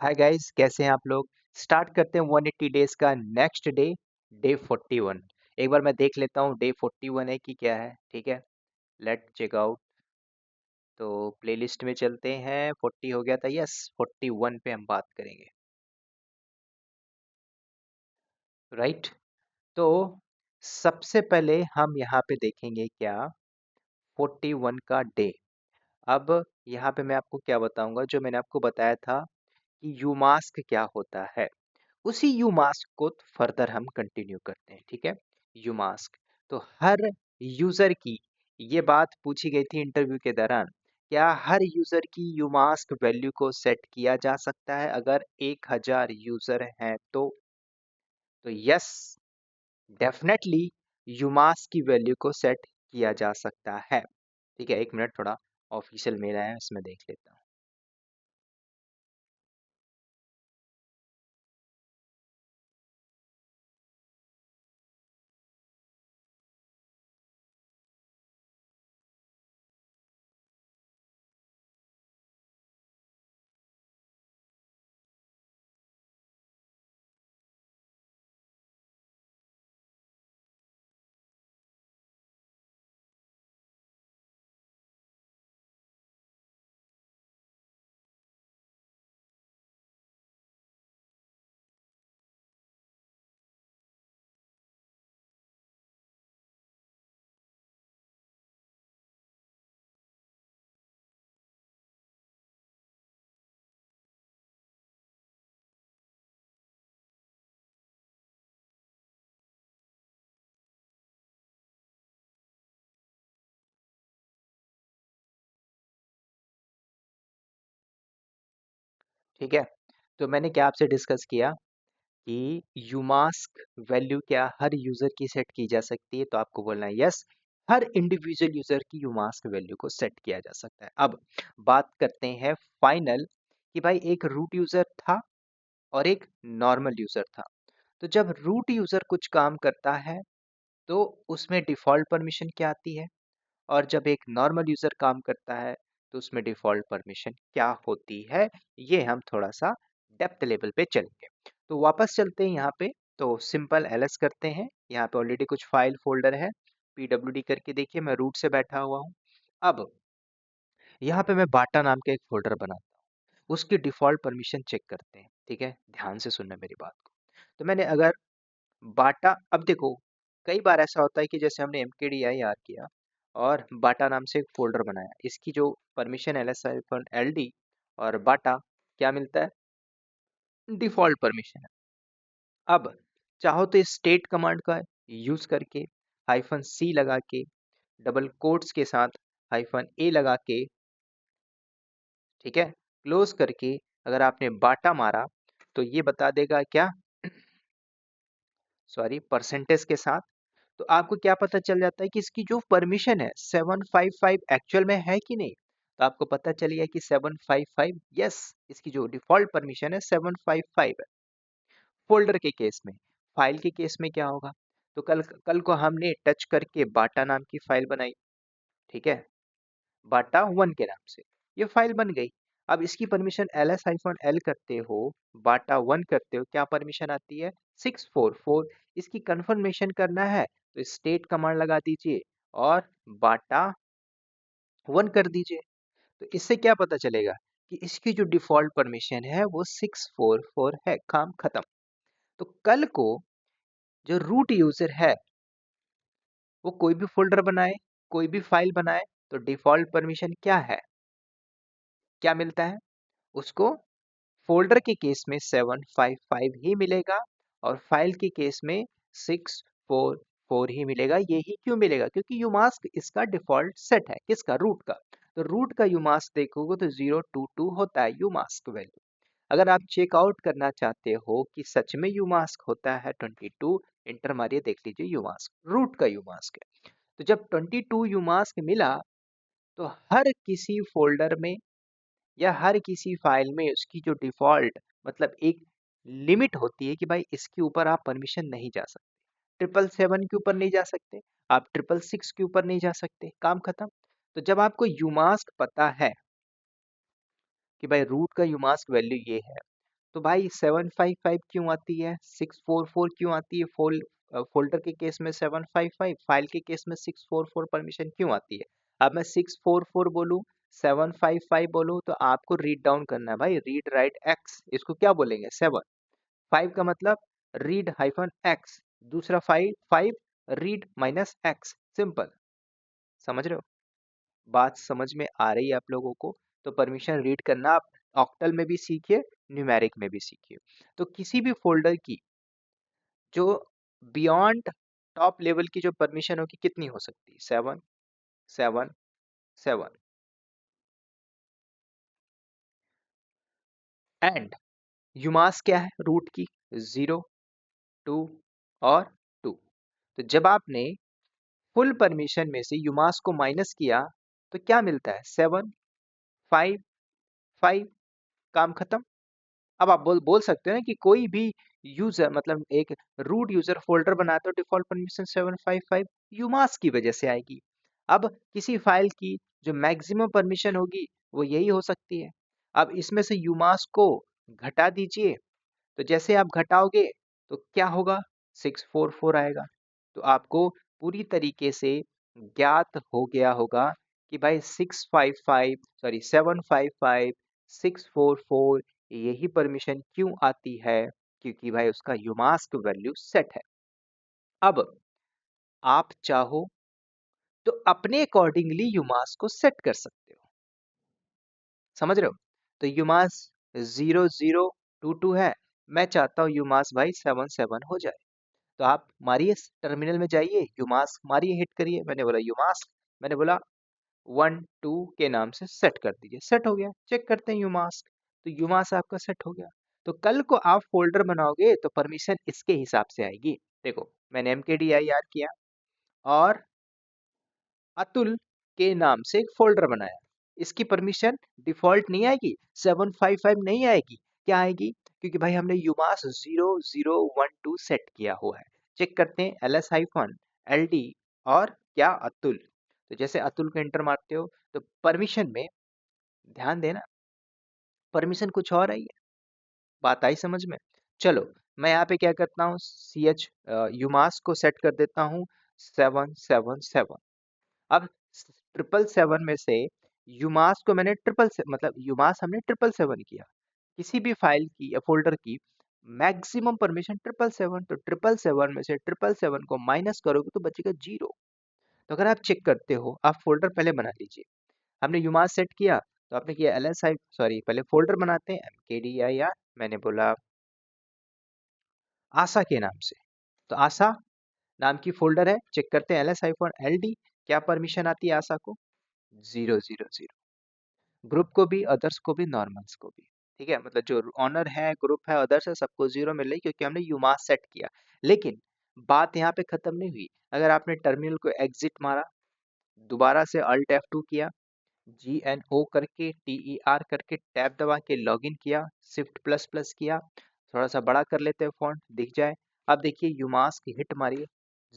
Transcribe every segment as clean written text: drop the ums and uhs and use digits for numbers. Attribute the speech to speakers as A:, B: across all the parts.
A: Hi guys, कैसे हैं आप लोग। स्टार्ट करते हैं 180 डेज का नेक्स्ट डे, डे 41। एक बार मैं देख लेता हूँ डे 41 है कि क्या है। ठीक है, लेट चेक आउट। तो प्लेलिस्ट में चलते हैं। 40 हो गया था, यस 41 पे हम बात करेंगे, राइट। तो सबसे पहले हम यहाँ पे देखेंगे क्या, 41 का डे। अब यहाँ पे मैं आपको क्या बताऊंगा, जो मैंने आपको बताया था कि यूमास्क क्या होता है, उसी यूमास्क को फर्दर हम कंटिन्यू करते हैं। ठीक है, यूमास्क तो हर यूजर की, ये बात पूछी गई थी इंटरव्यू के दौरान, क्या हर यूजर की यूमास्क वैल्यू को सेट किया जा सकता है अगर 1000 यूजर हैं तो यस, डेफिनेटली यूमास्क की वैल्यू को सेट किया जा सकता है। ठीक है, एक मिनट, थोड़ा ऑफिशियल मेल आया है, इसमें देख लेता हूँ। ठीक है, तो मैंने क्या आपसे डिस्कस किया कि यूमास्क वैल्यू क्या हर यूजर की सेट की जा सकती है, तो आपको बोलना है यस, हर इंडिविजुअल यूजर की यूमास्क वैल्यू को सेट किया जा सकता है। अब बात करते हैं फाइनल कि भाई एक रूट यूजर था और एक नॉर्मल यूजर था। तो जब रूट यूजर कुछ काम करता है तो उसमें डिफॉल्ट परमिशन क्या आती है, और जब एक नॉर्मल यूजर काम करता है तो उसमें डिफॉल्ट परमिशन क्या होती है, ये हम थोड़ा सा डेप्थ लेवल पे चलेंगे। तो वापस चलते हैं यहाँ पे, तो सिंपल एलएस करते हैं। यहाँ पे ऑलरेडी कुछ फाइल फोल्डर है, पीडब्ल्यूडी करके देखिए, मैं रूट से बैठा हुआ हूँ। अब यहाँ पे मैं बाटा नाम का एक फोल्डर बनाता हूँ, उसकी डिफॉल्ट परमिशन चेक करते हैं। ठीक है, ध्यान से सुनना मेरी बात को। तो मैंने अगर बाटा, अब देखो कई बार ऐसा होता है कि जैसे हमने mkdir किया और बाटा नाम से एक फोल्डर बनाया, इसकी जो परमिशन ls-ld और बाटा क्या मिलता है, डिफॉल्ट परमिशन है। अब चाहो तो इस स्टेट कमांड का यूज करके -c लगा के, डबल कोट्स के साथ -a लगा के, ठीक है, क्लोज करके अगर आपने बाटा मारा तो ये बता देगा क्या, सॉरी, परसेंटेज के साथ। तो आपको क्या पता चल जाता है कि इसकी जो परमिशन है 755 एक्चुअल में है कि नहीं। तो आपको पता चल गया कि 755, यस, इसकी जो डिफॉल्ट परमिशन है 755 है। फोल्डर के केस में, फाइल के केस में क्या होगा, तो कल कल को हमने टच करके बाटा नाम की फाइल बनाई, ठीक है, बाटा 1 के नाम से, ये फाइल बन गई। अब इसकी परमिशन ls-l करते हो, बाटा 1 करते हो, क्या परमिशन आती है, 644। इसकी कंफर्मेशन करना है तो स्टेट कमांड लगा दीजिए और बाटा 1 कर दीजिए। तो इससे क्या पता चलेगा कि इसकी जो डिफॉल्ट परमिशन है वो 644 है, काम खत्म। तो कल को जो रूट यूजर है वो कोई भी फोल्डर बनाए, कोई भी फाइल बनाए, तो डिफॉल्ट परमिशन क्या है, क्या मिलता है उसको, फोल्डर के केस में 755 ही मिलेगा और फाइल के केस में 644 ही मिलेगा। यही क्यों मिलेगा, क्योंकि यूमास्क इसका डिफॉल्ट सेट है, किसका, रूट का। तो रूट का यूमास्क देखोगे तो 022 होता है यूमास्क वैल्यू। अगर आप चेकआउट करना चाहते हो कि सच में यूमास्क होता है 22, इंटर मारिए, देख लीजिए यूमास्क रूट का यूमास्क है। तो जब 22 यूमास्क मिला तो हर किसी फोल्डर में या हर किसी फाइल में उसकी जो डिफॉल्ट, मतलब एक लिमिट होती है कि भाई इसके ऊपर आप परमिशन नहीं जा सकते, 777 के ऊपर नहीं जा सकते, आप 666 के ऊपर नहीं जा सकते, काम खत्म। तो जब आपको यूमास्क पता है कि भाई रूट का यूमास्क वैल्यू ये है, तो भाई 755 क्यों आती है, 644 क्यों आती है? फोल्डर के केस में 755, फाइल के केस में 644 परमिशन क्यों आती है? अब मैं 644 बोलूँ, 755 बोलूँ, तो आपको रीड डाउन करना है भाई, रीड राइट एक्स, इसको क्या बोलेंगे? 7, 5 का मतलब रीड हाइफन एक्स, दूसरा 5 रीड माइनस एक्स, सिंपल। समझ रहे हो? बात समझ में आ रही है आप लोगों को? तो परमिशन रीड करना आप ऑक्टल में भी सीखिए, न्यूमेरिक में भी सीखिए। तो किसी भी फोल्डर की जो बियॉन्ड टॉप लेवल की जो परमिशन होगी कितनी हो सकती है? 7, 7, 7। एंड यूमास क्या है रूट की? 0, 2 और 2। तो जब आपने फुल परमिशन में से यूमास को माइनस किया तो क्या मिलता है? 7, 5, 5, काम खत्म। अब आप बोल सकते हैं कि कोई भी यूजर, मतलब एक रूट यूजर फोल्डर बनाता है, डिफॉल्ट परमिशन 755 यूमास की वजह से आएगी। अब किसी फाइल की जो मैक्सिमम परमिशन होगी वो यही हो सकती है। अब इसमें से यूमास को घटा दीजिए, तो जैसे आप घटाओगे तो क्या होगा? 644 आएगा। तो आपको पूरी तरीके से ज्ञात हो गया होगा कि भाई 755 644 यही परमिशन क्यों आती है, क्योंकि भाई उसका यूमास्क वैल्यू सेट है। अब आप चाहो तो अपने अकॉर्डिंगली यूमास्क को सेट कर सकते हो। समझ रहे हो? तो यूमास 0022 है, मैं चाहता हूँ यूमास भाई 77 हो जाए। तो आप मारिए, टर्मिनल में जाइए, यूमास मारिए, हिट करिए। मैंने बोला यूमास, मैंने बोला 1 2 के नाम से सेट कर दीजिए। सेट हो गया। चेक करते हैं यूमास। तो यूमास आपका सेट हो गया। तो कल को आप फोल्डर बनाओगे तो परमिशन इसके हिसाब से आएगी। देखो, मैंने mkdir किया और अतुल के नाम से एक फोल्डर बनाया। इसकी परमिशन डिफॉल्ट नहीं आएगी, 755 नहीं आएगी। क्या आएगी? क्योंकि भाई हमने यूमास 0012 सेट किया हुआ है। चेक करते हैं ls-ld और क्या अतुल। तो जैसे अतुल को एंटर मारते हो तो परमिशन में ध्यान देना, परमिशन कुछ और आई है। बात आई समझ में? चलो, मैं यहाँ पे क्या करता हूँ, ch यूमास को सेट कर देता हूँ 777। अब 777 में से यूमास को मैंने मतलब यूमास हमने 777 किया। किसी भी फाइल की या फोल्डर की मैक्सिमम परमिशन 777, तो 777 में से 777 को माइनस करोगे तो बचेगा 0। तो अगर आप चेक करते हो, आप फोल्डर पहले बना लीजिए। हमने यूमास सेट किया तो आपने किया पहले फोल्डर बनाते हैं mkdir, मैंने बोला आशा के नाम से। तो आशा नाम की फोल्डर है। चेक करते हैं ls-ld क्या परमिशन आती है आशा को? 000। ग्रुप को भी, अदर्स को भी, नॉर्मल्स को भी। ठीक है, मतलब जो ऑनर है, ग्रुप है, अदर्स है, सबको 0 मिल रही, क्योंकि हमने यूमास सेट किया। लेकिन बात यहाँ पे खत्म नहीं हुई। अगर आपने टर्मिनल को एग्जिट मारा, दोबारा से अल्ट F2 किया, GNO करके TER करके टैब दबा के लॉगिन किया, शिफ्ट प्लस प्लस किया, थोड़ा सा बड़ा कर लेते हैं फॉन्ट दिख जाए। अब देखिए यूमास की हिट मारिए,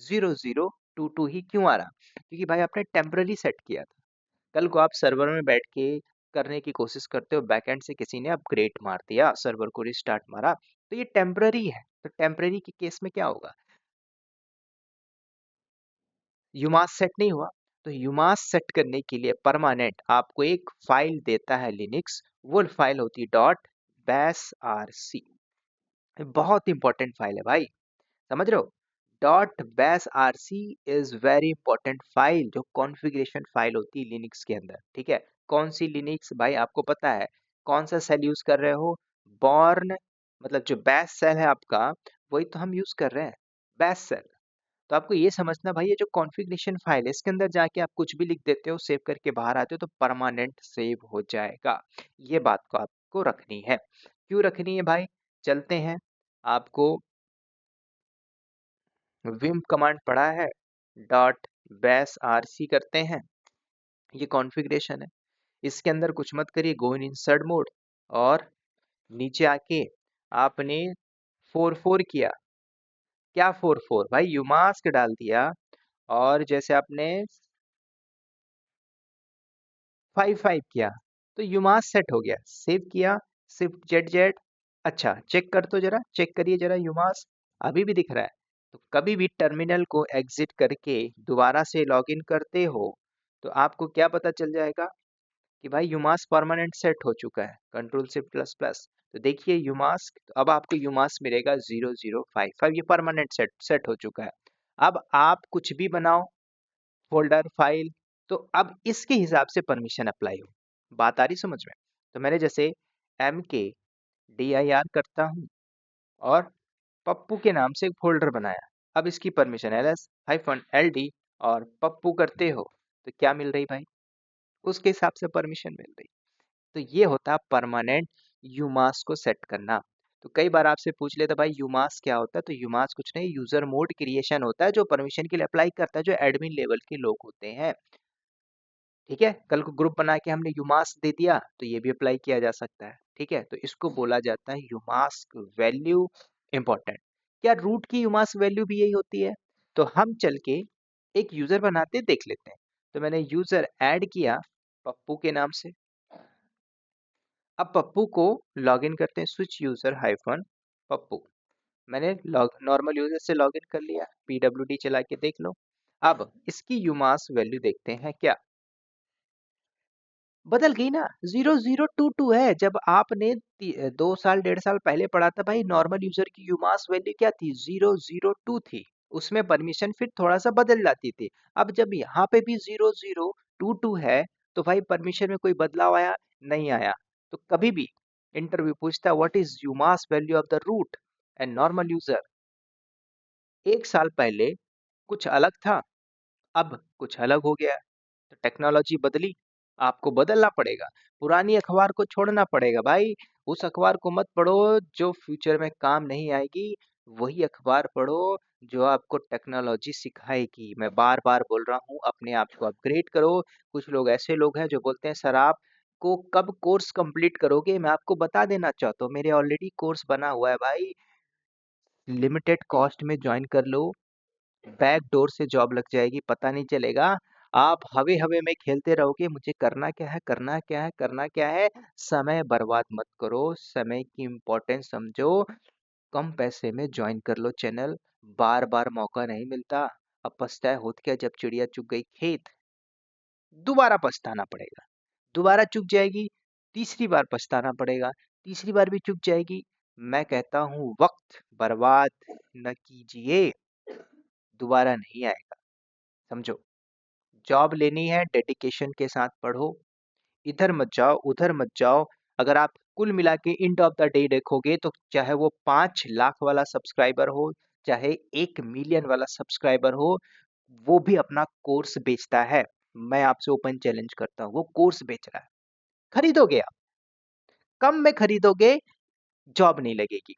A: 0022 ही क्यों आ रहा? क्योंकि भाई आपने टेम्पररी सेट किया था। कल को आप सर्वर में बैठ के करने की कोशिश करते हो, बैकएंड से किसी ने अपग्रेड मार दिया, सर्वर को रिस्टार्ट मारा, तो ये टेम्पररी है। तो टेम्पररी के केस में क्या होगा? यूमास सेट नहीं हुआ। तो यूमास सेट करने के लिए परमानेंट आपको एक फाइल देता है लिनक्स, वो फाइल होती है .basrc। बहुत इंपॉर्टेंट फाइल है भाई, समझ रहे हो? .basrc is very important file, जो कॉन्फ़िगरेशन फाइल होती है लिनक्स के अंदर। ठीक है, कौन सी लिनक्स भाई आपको पता है? कौन सा सेल यूज कर रहे हो? बॉर्न, मतलब जो बैश सेल है आपका, वही तो हम यूज कर रहे हैं, बैश सेल। तो आपको ये समझना भाई, ये जो कॉन्फ़िगरेशन फाइल है इसके अंदर जाके आप कुछ भी लिख देते हो, सेव करके बाहर आते हो तो परमानेंट सेव हो जाएगा। ये बात को आपको रखनी है। क्यों रखनी है भाई? चलते हैं, आपको विम कमांड पढ़ा है, .basrc करते हैं। ये कॉन्फ़िगरेशन है, इसके अंदर कुछ मत करिए, गो इन इंसर्ट मोड और नीचे आके आपने 44 किया। क्या 44 भाई? यूमास्क डाल दिया और जैसे आपने 55 किया तो यूमास सेट हो गया। सेव किया, शिफ्ट जेड जेड अच्छा चेक कर, तो जरा चेक करिए जरा यूमास, अभी भी दिख रहा है। तो कभी भी टर्मिनल को एग्जिट करके दोबारा से लॉगिन करते हो तो आपको क्या पता चल जाएगा कि भाई यूमास परमानेंट सेट हो चुका है, कंट्रोल शिफ्ट प्लस प्लस। तो देखिए यूमास, तो अब आपको यूमास मिलेगा 0055, ये परमानेंट सेट हो चुका है। अब आप कुछ भी बनाओ, फोल्डर फाइल, तो अब इसके हिसाब से परमिशन अप्लाई हो। बात आ रही समझ में? तो मैंने जैसे MKDIR करता हूँ और पप्पू के नाम से एक फोल्डर बनाया। अब इसकी परमिशन LS-LD और पप्पू करते हो तो क्या मिल रही भाई, उसके हिसाब से परमिशन मिल रही। तो ये होता है परमानेंट यूमास को सेट करना। तो कई बार आपसे पूछ लेते भाई यूमास क्या होता है, तो यूमास कुछ नहीं, यूजर मोड क्रिएशन होता है जो परमिशन के लिए अप्लाई करता है, जो एडमिन लेवल के लोग होते हैं। ठीक है, कल को ग्रुप बना के हमने यूमास दे दिया तो ये भी अप्लाई किया जा सकता है। ठीक है, तो इसको बोला जाता है यूमास वैल्यू इंपॉर्टेंट। क्या रूट की यूमास वैल्यू भी यही होती है? तो हम चल के एक यूजर बनाते देख लेते हैं। तो मैंने यूजर ऐड किया पप्पू के नाम से। अब पप्पू को लॉगिन करते हैं, स्विच यूजर हाइफन पप्पू। मैंने नॉर्मल यूजर से लॉगिन कर लिया, PWD चला के देख लो। अब इसकी यूमास वैल्यू देखते हैं क्या बदल गई ना, 0022 है। जब आपने 2 साल 1.5 साल पहले पढ़ा था भाई, नॉर्मल यूजर की यूमास वैल्यू क्या थी, 002 थी। उसमें परमिशन फिर थोड़ा सा बदल जाती थी। अब जब यहाँ पे भी 0022 है तो भाई परमिशन में कोई बदलाव आया नहीं आया। तो कभी भी इंटरव्यू पूछता what is umask value of the root and normal user, 1 साल पहले कुछ अलग था, अब कुछ अलग हो गया। तो टेक्नोलॉजी बदली, आपको बदलना पड़ेगा, पुरानी अखबार को छोड़ना पड़ेगा भाई। उस अखबार को मत पढ़ो जो फ्यूचर में काम नहीं आएगी, वही अखबार पढ़ो जो आपको टेक्नोलॉजी सिखाएगी। मैं बार बार बोल रहा हूँ, अपने आप को अपग्रेड करो। कुछ लोग ऐसे लोग हैं जो बोलते हैं सर आप को कब कोर्स कंप्लीट करोगे, मैं आपको बता देना चाहता हूँ मेरे ऑलरेडी कोर्स बना हुआ है भाई। लिमिटेड कॉस्ट में ज्वाइन कर लो, बैक डोर से जॉब लग जाएगी, पता नहीं चलेगा। आप हवे हवे में खेलते रहोगे, मुझे करना क्या है, करना क्या है, करना क्या है। समय बर्बाद मत करो, समय की इम्पोर्टेंस समझो। कम पैसे में ज्वाइन कर लो चैनल, बार बार मौका नहीं मिलता। अब पछताए होत क्या, जब चिड़िया चुग गई खेत, दोबारा पछताना पड़ेगा। दोबारा चुक जाएगी, तीसरी बार पछताना पड़ेगा, तीसरी बार भी चुक जाएगी। मैं कहता हूँ वक्त बर्बाद न कीजिए, दोबारा नहीं आएगा। समझो, जॉब लेनी है डेडिकेशन के साथ पढ़ो, इधर मत जाओ उधर मत जाओ। अगर आप कुल मिला के एंड ऑफ द डे देखोगे तो चाहे वो 5 लाख वाला सब्सक्राइबर हो, चाहे 1 मिलियन वाला सब्सक्राइबर हो, वो भी अपना कोर्स बेचता है। मैं आपसे ओपन चैलेंज करता हूँ, वो कोर्स बेच रहा है। खरीदोगे आप, कम में खरीदोगे, जॉब नहीं लगेगी।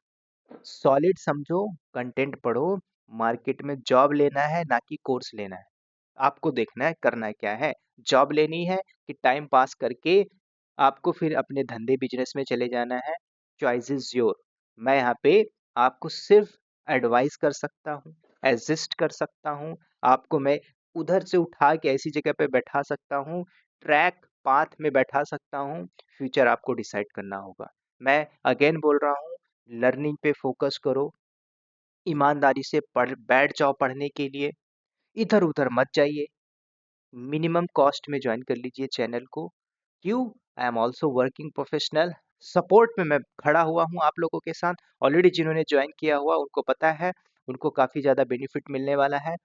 A: सॉलिड समझो, कंटेंट पढ़ो, मार्केट में जॉब लेना है ना कि कोर्स लेना है। आपको देखना है करना है क्या है, जॉब लेनी है कि टाइम पास करके आपको फिर अपने धंधे बिजनेस में चले जाना है। Choice is your. मैं यहाँ पे आपको सिर्फ एडवाइस कर सकता हूँ, एसिस्ट कर सकता हूँ। आपको मैं उधर से उठा के ऐसी जगह पे बैठा सकता हूँ, ट्रैक पाथ में बैठा सकता हूँ। फ्यूचर आपको डिसाइड करना होगा। मैं अगेन बोल रहा हूँ, लर्निंग पे फोकस करो, ईमानदारी से पढ़ बैठ जाओ पढ़ने के लिए, इधर उधर मत जाइए। मिनिमम कॉस्ट में ज्वाइन कर लीजिए चैनल को। क्यों? I am also working professional, support में मैं खड़ा हुआ हूँ आप लोगों के साथ। ऑलरेडी जिन्होंने ज्वाइन किया हुआ उनको पता है, उनको काफ़ी ज़्यादा बेनिफिट मिलने वाला है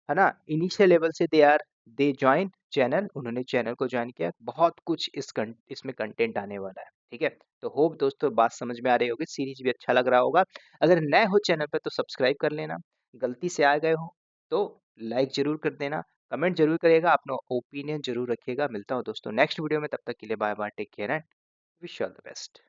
A: ना। इनिशियल लेवल से दे ज्वाइन चैनल, उन्होंने चैनल को ज्वाइन किया, बहुत कुछ इसमें कंटेंट आने वाला है। ठीक है, तो होप दोस्तों बात समझ में आ रही होगी, सीरीज भी अच्छा लग रहा होगा। अगर नए हो चैनल पे तो सब्सक्राइब कर लेना, गलती से आ गए हो तो लाइक जरूर कर देना, कमेंट जरूर करिएगा, अपना ओपिनियन जरूर रखिएगा। मिलता हूँ दोस्तों नेक्स्ट वीडियो में, तब तक के लिए bye bye, take care and wish all the best.